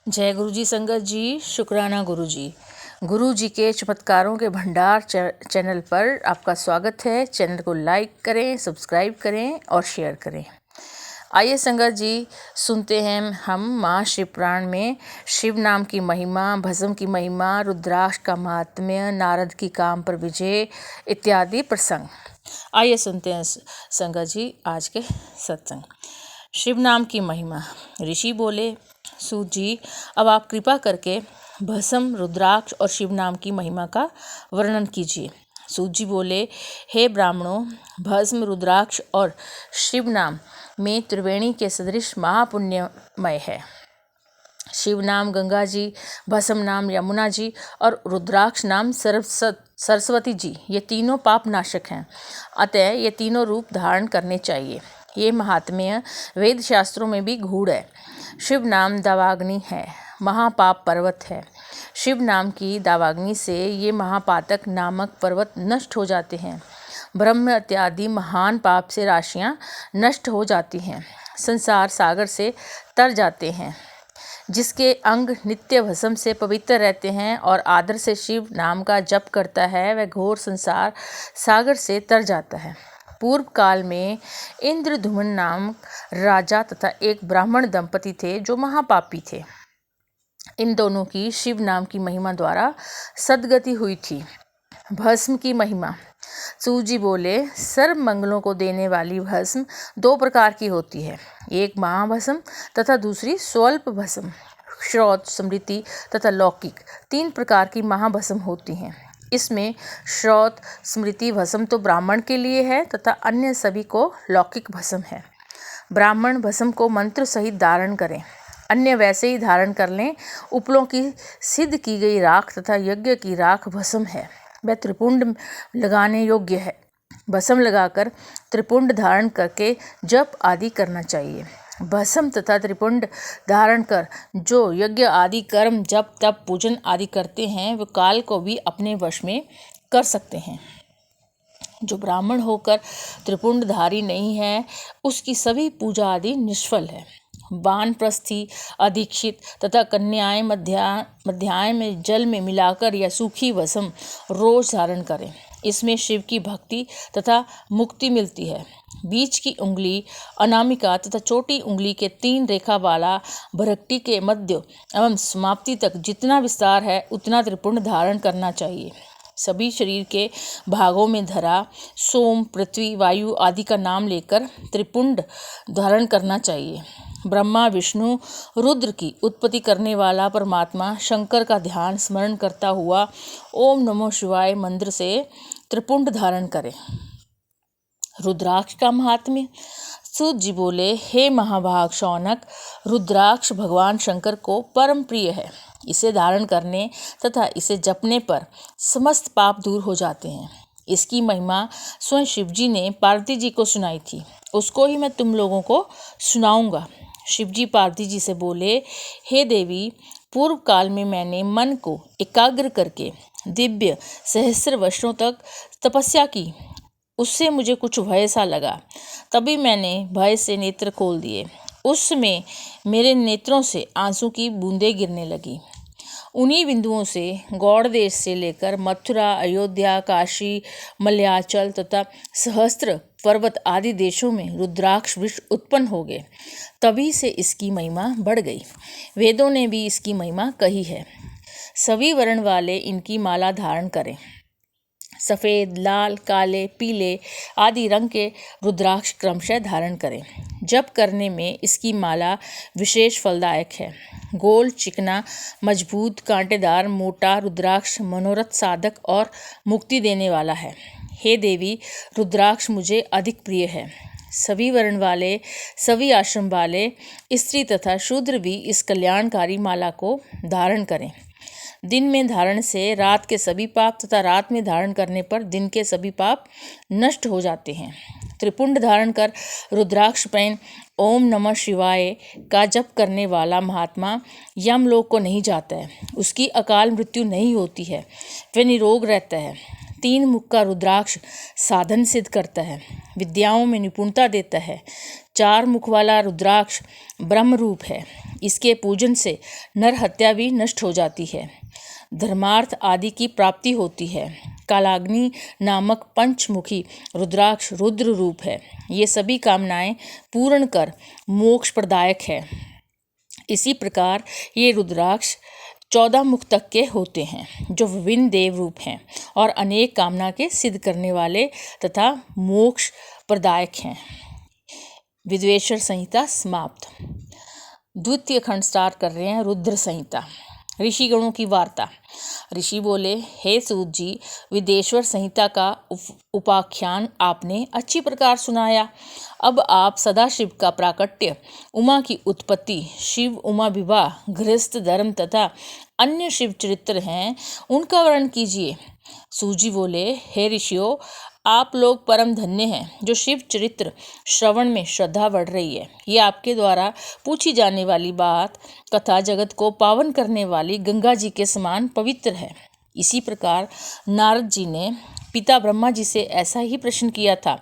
जय गुरु जी संगत जी, शुक्राना गुरु जी। गुरु जी के चमत्कारों के भंडार चैनल पर आपका स्वागत है। चैनल को लाइक करें, सब्सक्राइब करें और शेयर करें। आइए संगत जी, सुनते हैं हम माँ शिवपुराण में शिव नाम की महिमा, भस्म की महिमा, रुद्राक्ष का महात्म्य, नारद की काम पर विजय इत्यादि प्रसंग। आइए सुनते हैं संगत जी आज के सत्संग। शिव नाम की महिमा। ऋषि बोले, सूत जी, अब आप कृपा करके भस्म, रुद्राक्ष और शिव नाम की महिमा का वर्णन कीजिए। सूत जी बोले, हे ब्राह्मणों, भस्म, रुद्राक्ष और शिव नाम में त्रिवेणी के सदृश महापुण्यमय है। शिव नाम गंगा जी, भस्म नाम यमुना जी और रुद्राक्ष नाम सरस्वती जी, ये तीनों पाप नाशक हैं। अतः ये तीनों रूप धारण करने चाहिए। ये महात्म्य वेद शास्त्रों में भी गूढ़ है। शिव नाम दावाग्नि है, महापाप पर्वत है। शिव नाम की दावाग्नि से ये महापातक नामक पर्वत नष्ट हो जाते हैं। ब्रह्म इत्यादि महान पाप से राशियां नष्ट हो जाती हैं, संसार सागर से तर जाते हैं। जिसके अंग नित्य भस्म से पवित्र रहते हैं और आदर से शिव नाम का जप करता है, वह घोर संसार सागर से तर जाता है। पूर्व काल में इंद्रधुमन नाम राजा तथा एक ब्राह्मण दंपति थे जो महापापी थे। इन दोनों की शिव नाम की महिमा द्वारा सद्गति हुई थी। भस्म की महिमा। सूत जी बोले, सर्व मंगलों को देने वाली भस्म दो प्रकार की होती है, एक महाभस्म तथा दूसरी स्वल्प भस्म। श्रौत, स्मृति तथा लौकिक, तीन प्रकार की महाभस्म होती हैं। इसमें श्रौत, स्मृति भस्म तो ब्राह्मण के लिए है तथा अन्य सभी को लौकिक भस्म है। ब्राह्मण भस्म को मंत्र सहित धारण करें, अन्य वैसे ही धारण कर लें। उपलों की सिद्ध की गई राख तथा यज्ञ की राख भस्म है, वह त्रिपुंड लगाने योग्य है। भस्म लगाकर त्रिपुंड धारण करके जप आदि करना चाहिए। भस्म तथा त्रिपुंड धारण कर जो यज्ञ आदि कर्म, जप, तप, पूजन आदि करते हैं, वे काल को भी अपने वश में कर सकते हैं। जो ब्राह्मण होकर त्रिपुंडधारी नहीं है, उसकी सभी पूजा आदि निष्फल है। वानप्रस्थी, अधीक्षित तथा कन्याएं मध्याह्न में जल में मिलाकर या सूखी भस्म रोज धारण करें। इसमें शिव की भक्ति तथा मुक्ति मिलती है। बीच की उंगली, अनामिका तथा छोटी उंगली के 3 रेखा वाला भरकटी के मध्य एवं समाप्ति तक जितना विस्तार है उतना त्रिपुंड धारण करना चाहिए। सभी शरीर के भागों में धरा, सोम, पृथ्वी, वायु आदि का नाम लेकर त्रिपुंड धारण करना चाहिए। ब्रह्मा, विष्णु, रुद्र की उत्पत्ति करने वाला परमात्मा शंकर का ध्यान स्मरण करता हुआ ओम नमो शिवाय मंत्र से त्रिपुंड धारण करें। रुद्राक्ष का महात्म्य। सूत जी बोले, हे महाभाग शौनक, रुद्राक्ष भगवान शंकर को परम प्रिय है। इसे धारण करने तथा इसे जपने पर समस्त पाप दूर हो जाते हैं। इसकी महिमा स्वयं शिव जी ने पार्वती जी को सुनाई थी, उसको ही मैं तुम लोगों को सुनाऊंगा। शिव जी पार्वती जी से बोले, हे देवी, पूर्व काल में मैंने मन को एकाग्र करके दिव्य सहस्र वर्षों तक तपस्या की। उससे मुझे कुछ भय सा लगा, तभी मैंने भय से नेत्र खोल दिए। उस समय मेरे नेत्रों से आंसू की बूंदें गिरने लगी। उन्हीं बिंदुओं से गौड़ देश से लेकर मथुरा, अयोध्या, काशी, मलयाचल तथा सहस्त्र पर्वत आदि देशों में रुद्राक्ष वृक्ष उत्पन्न हो गए। तभी से इसकी महिमा बढ़ गई। वेदों ने भी इसकी महिमा कही है। सभी वर्ण वाले इनकी माला धारण करें। सफ़ेद, लाल, काले, पीले आदि रंग के रुद्राक्ष क्रमशः धारण करें। जप करने में इसकी माला विशेष फलदायक है। गोल, चिकना, मजबूत, कांटेदार, मोटा रुद्राक्ष मनोरथ साधक और मुक्ति देने वाला है। हे देवी, रुद्राक्ष मुझे अधिक प्रिय है। सभी वर्ण वाले, सभी आश्रम वाले, स्त्री तथा शूद्र भी इस कल्याणकारी माला को धारण करें। दिन में धारण से रात के सभी पाप तथा रात में धारण करने पर दिन के सभी पाप नष्ट हो जाते हैं। त्रिपुंड धारण कर रुद्राक्ष पहन ओम नमः शिवाय का जप करने वाला महात्मा यमलोक को नहीं जाता है। उसकी अकाल मृत्यु नहीं होती है, वह निरोग रहता है। 3 मुख का रुद्राक्ष साधन सिद्ध करता है, विद्याओं में निपुणता देता है, 4 मुख वाला रुद्राक्ष ब्रह्म रूप है। इसके पूजन से नर हत्या भी नष्ट हो जाती है, धर्मार्थ आदि की प्राप्ति होती है। कालाग्नि नामक पंचमुखी रुद्राक्ष रुद्र रूप है। ये सभी कामनाएं पूर्ण कर मोक्ष प्रदायक है। इसी प्रकार ये रुद्राक्ष 14 मुख तक के होते हैं, जो विभिन्न देव रूप हैं और अनेक कामना के सिद्ध करने वाले तथा मोक्ष प्रदायक हैं। विद्वेश्वर संहिता समाप्त। द्वितीय खंड स्टार्ट कर रहे हैं, रुद्र संहिता। ऋषिगणों की वार्ता। ऋषि बोले, हे सूत जी, विदेश्वर संहिता का उपाख्यान आपने अच्छी प्रकार सुनाया। अब आप सदाशिव का प्राकट्य, उमा की उत्पत्ति, शिव उमा विवाह, गृहस्थ धर्म तथा अन्य शिव चरित्र हैं, उनका वर्णन कीजिए। सूजी बोले, हे ऋषियों, आप लोग परम धन्य हैं जो शिव चरित्र श्रवण में श्रद्धा बढ़ रही है। ये आपके द्वारा पूछी जाने वाली बात कथा जगत को पावन करने वाली गंगा जी के समान पवित्र है। इसी प्रकार नारद जी ने पिता ब्रह्मा जी से ऐसा ही प्रश्न किया था।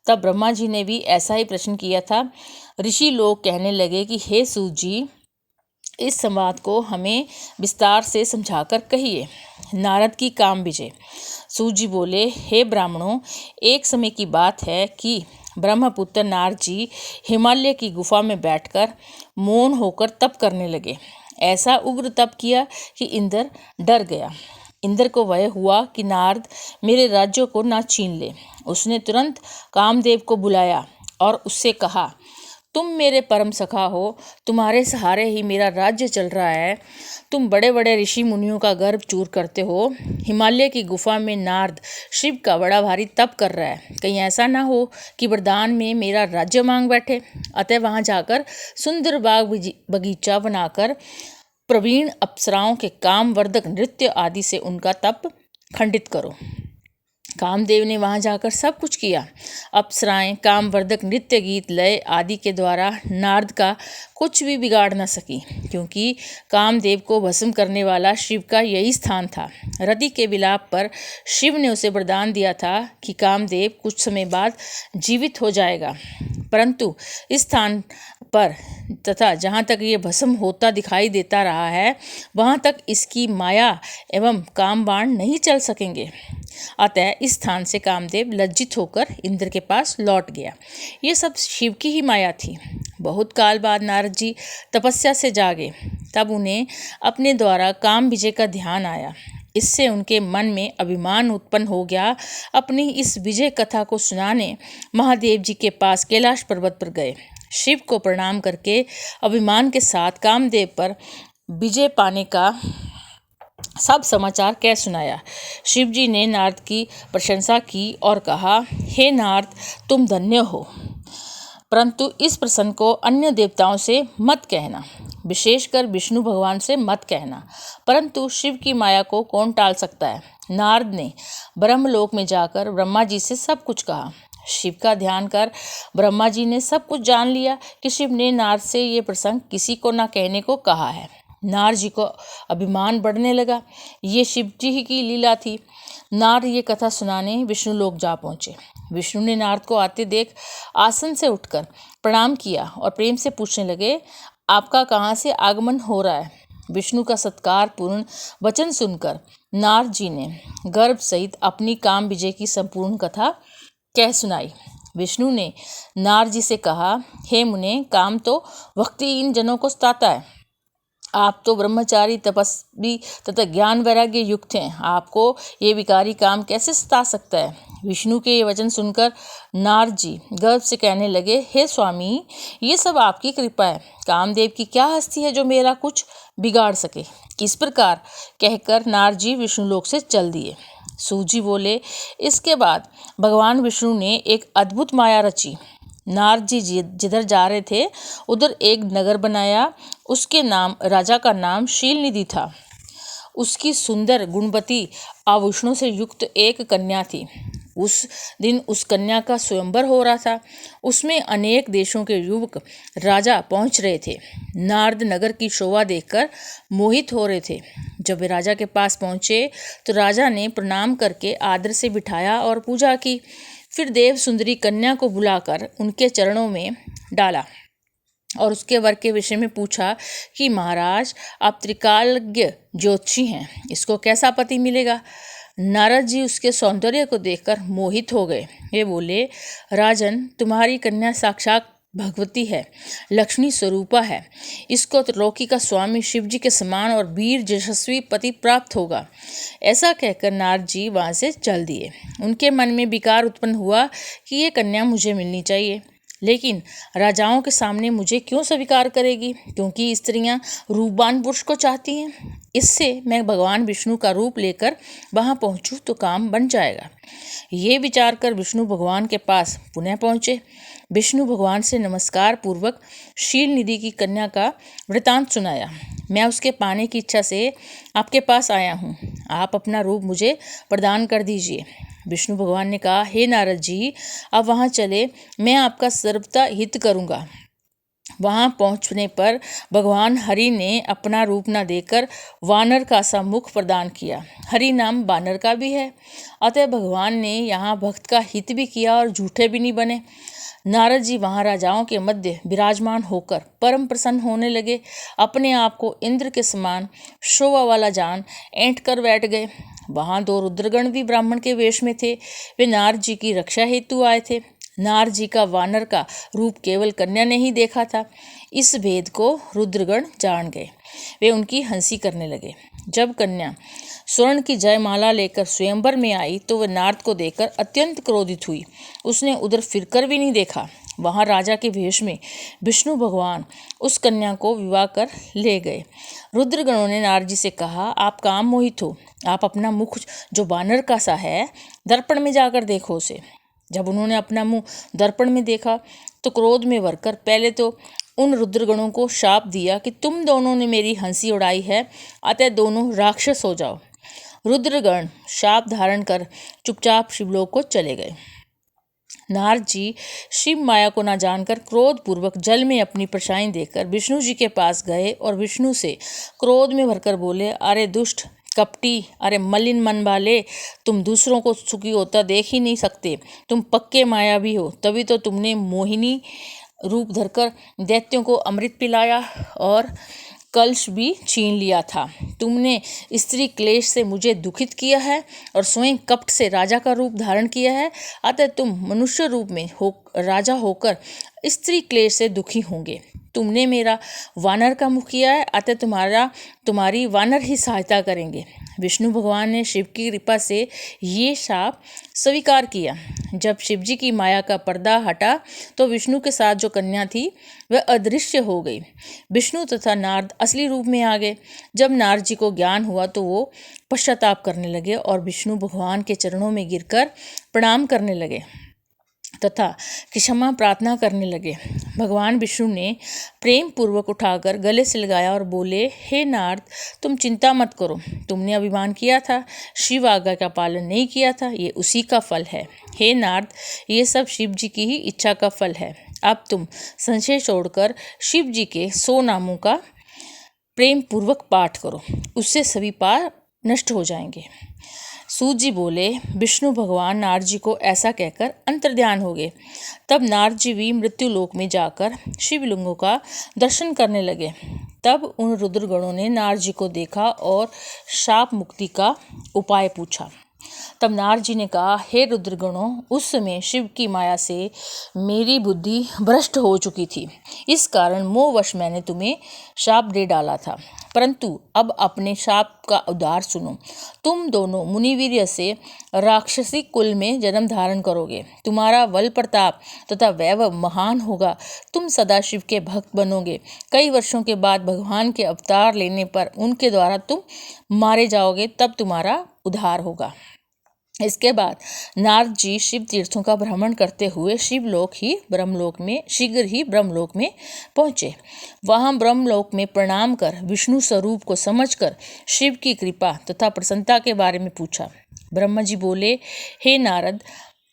तब ब्रह्मा जी ने भी ऐसा ही प्रश्न किया था। ऋषि लोग कहने लगे कि हे सूत जी, इस संवाद को हमें विस्तार से समझाकर कहिए। नारद की काम विजय। सूत जी बोले, हे ब्राह्मणों, एक समय की बात है कि ब्रह्मपुत्र नारद जी हिमालय की गुफा में बैठकर मौन होकर तप करने लगे। ऐसा उग्र तप किया कि इंद्र डर गया। इंद्र को वह हुआ कि नारद मेरे राज्यों को ना छीन ले। उसने तुरंत कामदेव को बुलाया और उससे कहा, तुम मेरे परम सखा हो, तुम्हारे सहारे ही मेरा राज्य चल रहा है। तुम बड़े बड़े ऋषि मुनियों का गर्भ चूर करते हो। हिमालय की गुफा में नारद शिव का बड़ा भारी तप कर रहा है। कहीं ऐसा ना हो कि वरदान में मेरा राज्य मांग बैठे। अतः वहां जाकर सुंदर बाग बगीचा बनाकर प्रवीण अप्सराओं के कामवर्धक नृत्य आदि से उनका तप खंडित करो। कामदेव ने वहां जाकर सब कुछ किया। अप्सराएं कामवर्धक नृत्य गीत लय आदि के द्वारा नारद का कुछ भी बिगाड़ न सकी, क्योंकि कामदेव को भस्म करने वाला शिव का यही स्थान था। रति के विलाप पर शिव ने उसे वरदान दिया था कि कामदेव कुछ समय बाद जीवित हो जाएगा, परंतु इस स्थान पर तथा जहाँ तक ये भस्म होता दिखाई देता रहा है, वहाँ तक इसकी माया एवं कामबाण नहीं चल सकेंगे। अतः इस स्थान से कामदेव लज्जित होकर इंद्र के पास लौट गया। ये सब शिव की ही माया थी। बहुत काल बाद नारद जी तपस्या से जागे। तब उन्हें अपने द्वारा काम विजय का ध्यान आया। इससे उनके मन में अभिमान उत्पन्न हो गया। अपनी इस विजय कथा को सुनाने महादेव जी के पास कैलाश पर्वत पर गए। शिव को प्रणाम करके अभिमान के साथ कामदेव पर विजय पाने का सब समाचार कह सुनाया। शिव जी ने नारद की प्रशंसा की और कहा, हे नारद, तुम धन्य हो, परंतु इस प्रसंग को अन्य देवताओं से मत कहना, विशेषकर विष्णु भगवान से मत कहना। परंतु शिव की माया को कौन टाल सकता है। नारद ने ब्रह्मलोक में जाकर ब्रह्मा जी से सब कुछ कहा। शिव का ध्यान कर ब्रह्मा जी ने सब कुछ जान लिया कि शिव ने नारद से ये प्रसंग किसी को न कहने को कहा है। नारद जी को अभिमान बढ़ने लगा। ये शिव जी ही की लीला थी। नारद ये कथा सुनाने विष्णु लोक जा पहुँचे। विष्णु ने नारद को आते देख आसन से उठकर प्रणाम किया और प्रेम से पूछने लगे, आपका कहाँ से आगमन हो रहा है। विष्णु का सत्कार पूर्ण वचन सुनकर नारद जी ने गर्भ सहित अपनी काम विजय की संपूर्ण कथा कह सुनाई। विष्णु ने नारद जी से कहा, हे मुने, काम तो भक्तिहीन जनों को सताता है। आप तो ब्रह्मचारी, तपस्वी तथा ज्ञान वैराग्य युक्त हैं। आपको ये विकारी काम कैसे सता सकता है। विष्णु के ये वचन सुनकर नारद जी गर्व से कहने लगे, हे स्वामी, ये सब आपकी कृपा है। कामदेव की क्या हस्ती है जो मेरा कुछ बिगाड़ सके। इस प्रकार कहकर नारद जी विष्णु लोक से चल दिए। सूत जी बोले, इसके बाद भगवान विष्णु ने एक अद्भुत माया रची। नारद जी जिधर जा रहे थे उधर एक नगर बनाया। उसके नाम राजा का नाम शीलनिधि था। उसकी सुंदर गुणवती आभूषणों से युक्त एक कन्या थी। उस दिन उस कन्या का स्वयंवर हो रहा था। उसमें अनेक देशों के युवक राजा पहुंच रहे थे। नारद नगर की शोभा देखकर मोहित हो रहे थे। जब वे राजा के पास पहुंचे तो राजा ने प्रणाम करके आदर से बिठाया और पूजा की। फिर देव सुंदरी कन्या को बुलाकर उनके चरणों में डाला और उसके वर के विषय में पूछा कि महाराज, आप त्रिकालज्ञ ज्योतिषी हैं, इसको कैसा पति मिलेगा। नारद जी उसके सौंदर्य को देखकर मोहित हो गए। वे बोले, राजन, तुम्हारी कन्या साक्षात भगवती है, लक्ष्मी स्वरूपा है। इसको त्रिलोकी का स्वामी शिव जी के समान और वीर यशस्वी पति प्राप्त होगा। ऐसा कहकर नारद जी वहाँ से चल दिए। उनके मन में विकार उत्पन्न हुआ कि ये कन्या मुझे मिलनी चाहिए, लेकिन राजाओं के सामने मुझे क्यों स्वीकार करेगी, क्योंकि स्त्रियां रूपवान पुरुष को चाहती हैं। इससे मैं भगवान विष्णु का रूप लेकर वहां पहुंचूं तो काम बन जाएगा। ये विचार कर विष्णु भगवान के पास पुनः पहुंचे। विष्णु भगवान से नमस्कार पूर्वक शील निधि की कन्या का वृतांत सुनाया। मैं उसके पाने की इच्छा से आपके पास आया हूँ, आप अपना रूप मुझे प्रदान कर दीजिए। विष्णु भगवान ने कहा, हे नारद जी, अब वहाँ चले, मैं आपका सर्वथा हित करूँगा। वहाँ पहुँचने पर भगवान हरि ने अपना रूप न देकर वानर का सा मुख प्रदान किया। हरि नाम वानर का भी है, अतः भगवान ने यहाँ भक्त का हित भी किया और झूठे भी नहीं बने। नारद जी वहाँ राजाओं के मध्य विराजमान होकर परम प्रसन्न होने लगे। अपने आप को इंद्र के समान शोभा वाला जान ऐंठ कर बैठ गए। वहाँ 2 रुद्रगण भी ब्राह्मण के वेश में थे। वे नारद जी की रक्षा हेतु आए थे। नारद जी का वानर का रूप केवल कन्या ने ही देखा था। इस भेद को रुद्रगण जान गए। वे उनकी हंसी करने लगे। जब कन्या स्वर्ण की जयमाला लेकर स्वयंवर में आई तो वह नारद को देखकर अत्यंत क्रोधित हुई। उसने उधर फिरकर भी नहीं देखा। वहाँ राजा के वेश में विष्णु भगवान उस कन्या को विवाह कर ले गए। रुद्रगणों ने नारद जी से कहा, आप काम मोहित हो, आप अपना मुख जो वानर का सा है दर्पण में जाकर देखो उसे। जब उन्होंने अपना मुंह दर्पण में देखा तो क्रोध में भरकर पहले तो उन रुद्रगणों को शाप दिया कि तुम दोनों ने मेरी हंसी उड़ाई है, अतः दोनों राक्षस हो जाओ। रुद्रगण शाप धारण कर चुपचाप शिवलोक को चले गए। नारद जी शिव माया को न जानकर क्रोध पूर्वक जल में अपनी परछाई देकर विष्णु जी के पास गए और विष्णु से क्रोध में भरकर बोले, अरे दुष्ट कपटी, अरे मलिन मन वाले, तुम दूसरों को सुखी होता देख ही नहीं सकते। तुम पक्के मायावी हो, तभी तो तुमने मोहिनी रूप धरकर दैत्यों को अमृत पिलाया और कलश भी छीन लिया था। तुमने स्त्री क्लेश से मुझे दुखित किया है और स्वयं कपट से राजा का रूप धारण किया है, अतः तुम मनुष्य रूप में राजा होकर स्त्री क्लेश से दुखी होंगे। तुमने मेरा वानर का मुख किया है, अतः तुम्हारी वानर ही सहायता करेंगे। विष्णु भगवान ने शिव की कृपा से ये शाप स्वीकार किया। जब शिव जी की माया का पर्दा हटा तो विष्णु के साथ जो कन्या थी वह अदृश्य हो गई। विष्णु तथा नारद असली रूप में आ गए। जब नारद जी को ज्ञान हुआ तो वो पश्चाताप करने लगे और विष्णु भगवान के चरणों में गिरकर प्रणाम करने लगे तथा क्षमा प्रार्थना करने लगे। भगवान विष्णु ने प्रेम पूर्वक उठाकर गले से लगाया और बोले, हे नारद, तुम चिंता मत करो। तुमने अभिमान किया था, शिव आज्ञा का पालन नहीं किया था, ये उसी का फल है। हे नारद, ये सब शिव जी की ही इच्छा का फल है। अब तुम संशय छोड़कर शिव जी के 100 नामों का प्रेम पूर्वक पाठ करो, उससे सभी पाप नष्ट हो जाएंगे। सूत जी बोले, विष्णु भगवान नारद जी को ऐसा कहकर अंतर्ध्यान हो गए। तब नारद जी भी मृत्यु लोक में जाकर शिवलिंगों का दर्शन करने लगे। तब उन रुद्रगणों ने नारद जी को देखा और शाप मुक्ति का उपाय पूछा। तब नारद जी ने कहा, हे रुद्रगणों, उस समय शिव की माया से मेरी बुद्धि भ्रष्ट हो चुकी थी। इस कारण मोहवश मैंने तुम्हें शाप दे डाला था, परंतु अब अपने शाप का उद्धार सुनो। तुम दोनों मुनिवीर्य से राक्षसी कुल में जन्म धारण करोगे। तुम्हारा बल प्रताप तथा वैभव महान होगा। तुम सदा शिव के भक्त बनोगे। कई वर्षों के बाद भगवान के अवतार लेने पर उनके द्वारा तुम मारे जाओगे, तब तुम्हारा उद्धार होगा। इसके बाद नारद जी शिव तीर्थों का भ्रमण करते हुए शीघ्र ही ब्रह्मलोक में पहुँचे। वहाँ ब्रह्मलोक में प्रणाम कर विष्णु स्वरूप को समझकर शिव की कृपा तथा प्रसन्नता के बारे में पूछा। ब्रह्मा जी बोले, हे नारद,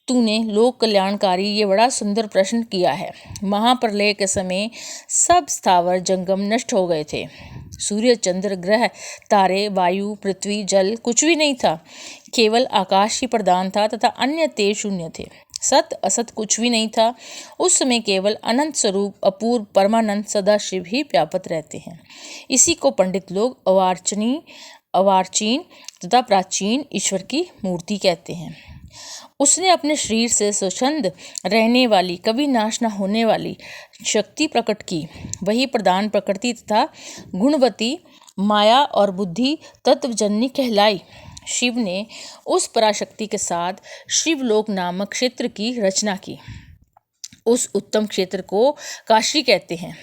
तूने लोक कल्याणकारी ये बड़ा सुंदर प्रश्न किया है। महाप्रलय के समय सब स्थावर जंगम नष्ट हो गए थे। सूर्य, चंद्र, ग्रह, तारे, वायु, पृथ्वी, जल कुछ भी नहीं था। केवल आकाश ही प्रधान था तथा अन्य तेज शून्य थे। सत असत कुछ भी नहीं था। उस समय केवल अनंत स्वरूप अपूर्व परमानंद सदाशिव ही व्यापत रहते हैं। इसी को पंडित लोग अवार्चीन तथा प्राचीन ईश्वर की मूर्ति कहते हैं। उसने अपने शरीर से स्वच्छंद रहने वाली, कभी नाश न होने वाली शक्ति प्रकट की। वही प्रधान प्रकृति तथा गुणवती माया और बुद्धि तत्वजननी कहलाई। शिव ने उस पराशक्ति के साथ शिवलोक नामक क्षेत्र की रचना की। उस उत्तम क्षेत्र को काशी कहते हैं,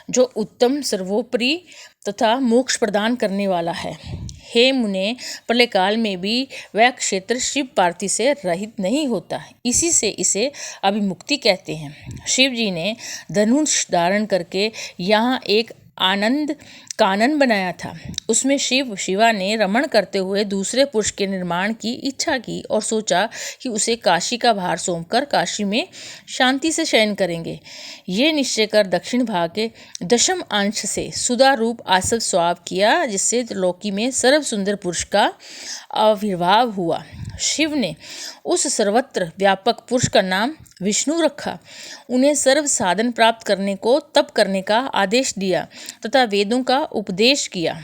जो उत्तम, सर्वोपरि तथा मोक्ष प्रदान करने वाला है। हे मुने, प्रलय काल में भी वह क्षेत्र शिव पार्थिव से रहित नहीं होता, इसी से इसे अभिमुक्ति कहते हैं। शिव जी ने धनुष धारण करके यहाँ एक आनंद कानन बनाया था। उसमें शिवा ने रमण करते हुए दूसरे पुरुष के निर्माण की इच्छा की और सोचा कि उसे काशी का भार सौंपकर काशी में शांति से शयन करेंगे। ये निश्चय कर दक्षिण भाग के दशम अंश से सुधा रूप आसव स्वाप किया, जिससे त्रिलोकी में सर्व सुंदर पुरुष का आविर्भाव हुआ। शिव ने उस सर्वत्र व्यापक पुरुष का नाम विष्णु रखा। उन्हें सर्व साधन प्राप्त करने को तप करने का आदेश दिया तथा वेदों का उपदेश किया।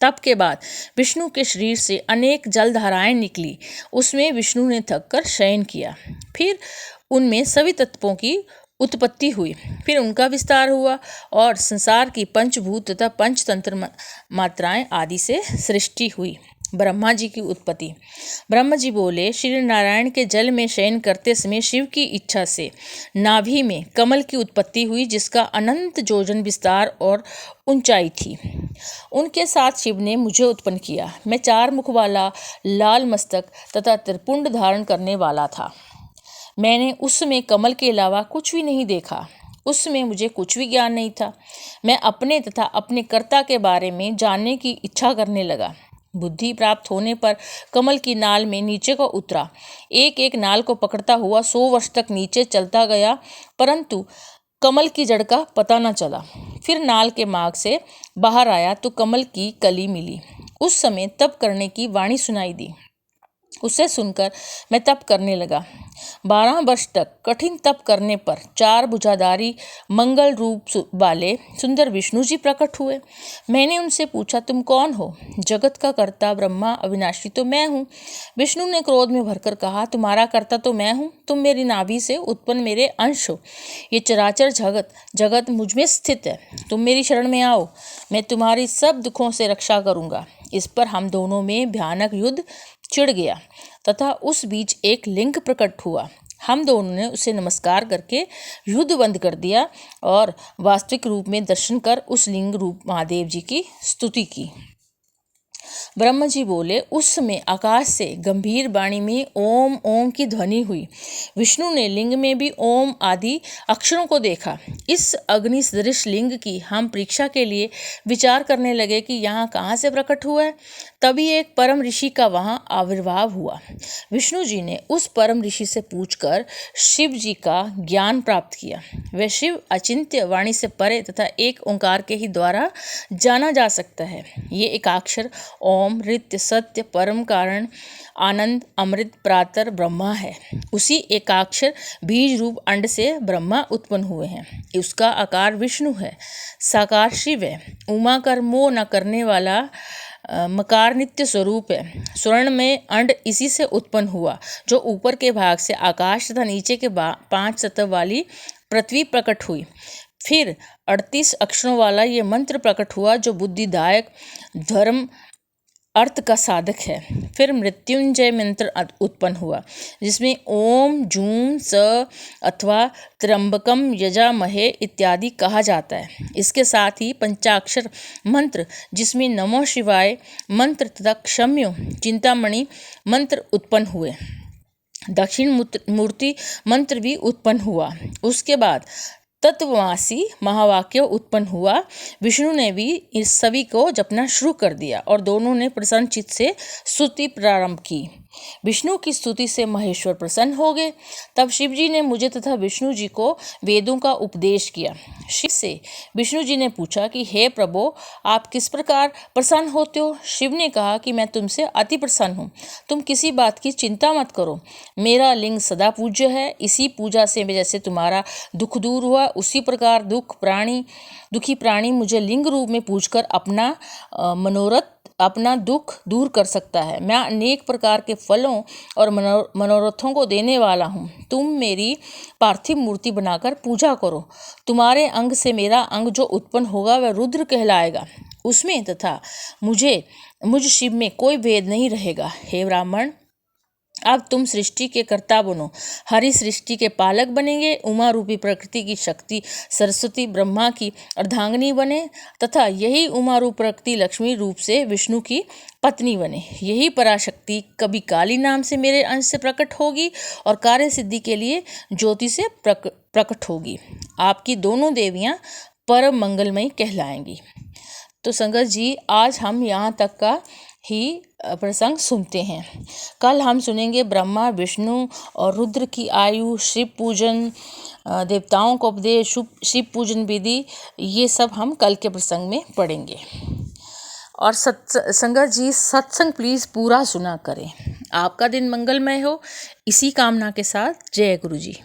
तप के बाद विष्णु के शरीर से अनेक जलधाराएं निकली। उसमें विष्णु ने थक कर शयन किया। फिर उनमें सभी तत्वों की उत्पत्ति हुई। फिर उनका विस्तार हुआ और संसार की पंचभूत तथा पंचतंत्र मात्राएं आदि से सृष्टि हुई। ब्रह्मा जी की उत्पत्ति। ब्रह्मा जी बोले, श्री नारायण के जल में शयन करते समय शिव की इच्छा से नाभि में कमल की उत्पत्ति हुई, जिसका अनंत योजन विस्तार और ऊंचाई थी। उनके साथ शिव ने मुझे उत्पन्न किया। मैं 4 मुख वाला, लाल मस्तक तथा त्रिपुंड धारण करने वाला था। मैंने उस समय कमल के अलावा कुछ भी नहीं देखा। उस समय मुझे कुछ भी ज्ञान नहीं था। मैं अपने तथा अपने कर्ता के बारे में जानने की इच्छा करने लगा। बुद्धि प्राप्त होने पर कमल की नाल में नीचे को उतरा। एक एक नाल को पकड़ता हुआ 100 वर्ष तक नीचे चलता गया, परंतु कमल की जड़ का पता न चला। फिर नाल के मार्ग से बाहर आया तो कमल की कली मिली। उस समय तप करने की वाणी सुनाई दी। उसे सुनकर मैं तप करने लगा। 12 वर्ष तक कठिन तप करने पर 4 भुजाधारी मंगल रूप वाले सुंदर विष्णु जी प्रकट हुए। मैंने उनसे पूछा, तुम कौन हो? जगत का कर्ता ब्रह्मा अविनाशी तो मैं हूँ। विष्णु ने क्रोध में भरकर कहा, तुम्हारा कर्ता तो मैं हूँ। तुम मेरी नाभि से उत्पन्न मेरे अंश हो। ये चराचर जगत मुझ में स्थित है। तुम मेरी शरण में आओ, मैं तुम्हारी सब दुखों से रक्षा करूँगा। इस पर हम दोनों में भयानक युद्ध छिड़ गया तथा उस बीच एक लिंग प्रकट हुआ। हम दोनों ने उसे नमस्कार करके युद्ध बंद कर दिया और वास्तविक रूप में दर्शन कर उस लिंग रूप महादेव जी की स्तुति की। ब्रह्मा जी बोले, उस समय आकाश से गंभीर वाणी में ओम ओम की ध्वनि हुई। विष्णु ने लिंग में भी ओम आदि अक्षरों को देखा। इस अग्नि सदृश लिंग की हम परीक्षा के लिए विचार करने लगे कि यहाँ कहाँ से प्रकट हुआ है। तभी एक परम ऋषि का वहाँ आविर्भाव हुआ। विष्णु जी ने उस परम ऋषि से पूछकर शिव जी का ज्ञान प्राप्त किया। वह शिव अचिंत्य, वाणी से परे तथा एक ओंकार के ही द्वारा जाना जा सकता है। ये एकाक्षर ओम रित्य सत्य परम कारण आनंद अमृत प्रातर ब्रह्मा है। उसी एकाक्षर बीज रूप अंड से ब्रह्मा उत्पन्न हुए हैं। उसका आकार विष्णु है, साकार शिव है। उमा कर मोह न करने वाला मकार नित्य स्वरूप है। स्वर्ण में अंड इसी से उत्पन्न हुआ, जो ऊपर के भाग से आकाश तथा नीचे के 5 सतह वाली पृथ्वी प्रकट हुई। फिर 38 अक्षरों वाला ये मंत्र प्रकट हुआ, जो बुद्धिदायक, धर्म अर्थ का साधक है। फिर मृत्युंजय मंत्र उत्पन्न हुआ, जिसमें ओम जूम स अथवा त्र्यंबकम यजामहे इत्यादि कहा जाता है। इसके साथ ही पंचाक्षर मंत्र, जिसमें नमो शिवाय मंत्र तथा क्षम्यो चिंतामणि मंत्र उत्पन्न हुए। दक्षिण मूर्ति मंत्र भी उत्पन्न हुआ। उसके बाद तत्ववासी महावाक्य उत्पन्न हुआ। विष्णु ने भी इस सभी को जपना शुरू कर दिया और दोनों ने प्रसन्न चित्त से स्तुति प्रारंभ की। विष्णु की स्तुति से महेश्वर प्रसन्न हो गए। तब शिव जी ने मुझे तथा विष्णु जी को वेदों का उपदेश किया। शिव से विष्णु जी ने पूछा कि हे प्रभु, आप किस प्रकार प्रसन्न होते हो? शिव ने कहा कि मैं तुमसे अति प्रसन्न हूँ। तुम किसी बात की चिंता मत करो। मेरा लिंग सदा पूज्य है। इसी पूजा से जैसे तुम्हारा दुख दूर हुआ, उसी प्रकार दुखी प्राणी मुझे लिंग रूप में पूजकर अपना दुख दूर कर सकता है। मैं अनेक प्रकार के फलों और मनोरथों को देने वाला हूँ। तुम मेरी पार्थिव मूर्ति बनाकर पूजा करो। तुम्हारे अंग से मेरा अंग जो उत्पन्न होगा वह रुद्र कहलाएगा। उसमें तथा मुझ शिव में कोई भेद नहीं रहेगा। हे ब्राह्मण, अब तुम सृष्टि के कर्ता बनो। हरि सृष्टि के पालक बनेंगे। उमा रूपी प्रकृति की शक्ति सरस्वती ब्रह्मा की अर्धांगिनी बने तथा यही उमा रूप प्रकृति लक्ष्मी रूप से विष्णु की पत्नी बने। यही पराशक्ति कभी काली नाम से मेरे अंश से प्रकट होगी और कार्य सिद्धि के लिए ज्योति से प्रकट होगी। आपकी दोनों देवियाँ परम मंगलमयी कहलाएंगी। तो संगत जी, आज हम यहाँ तक का ही प्रसंग सुनते हैं। कल हम सुनेंगे ब्रह्मा, विष्णु और रुद्र की आयु, शिव पूजन, देवताओं को उपदेश, शिव पूजन विधि, ये सब हम कल के प्रसंग में पढ़ेंगे। और संगत जी, सत्संग प्लीज़ पूरा सुना करें। आपका दिन मंगलमय हो, इसी कामना के साथ जय गुरु जी।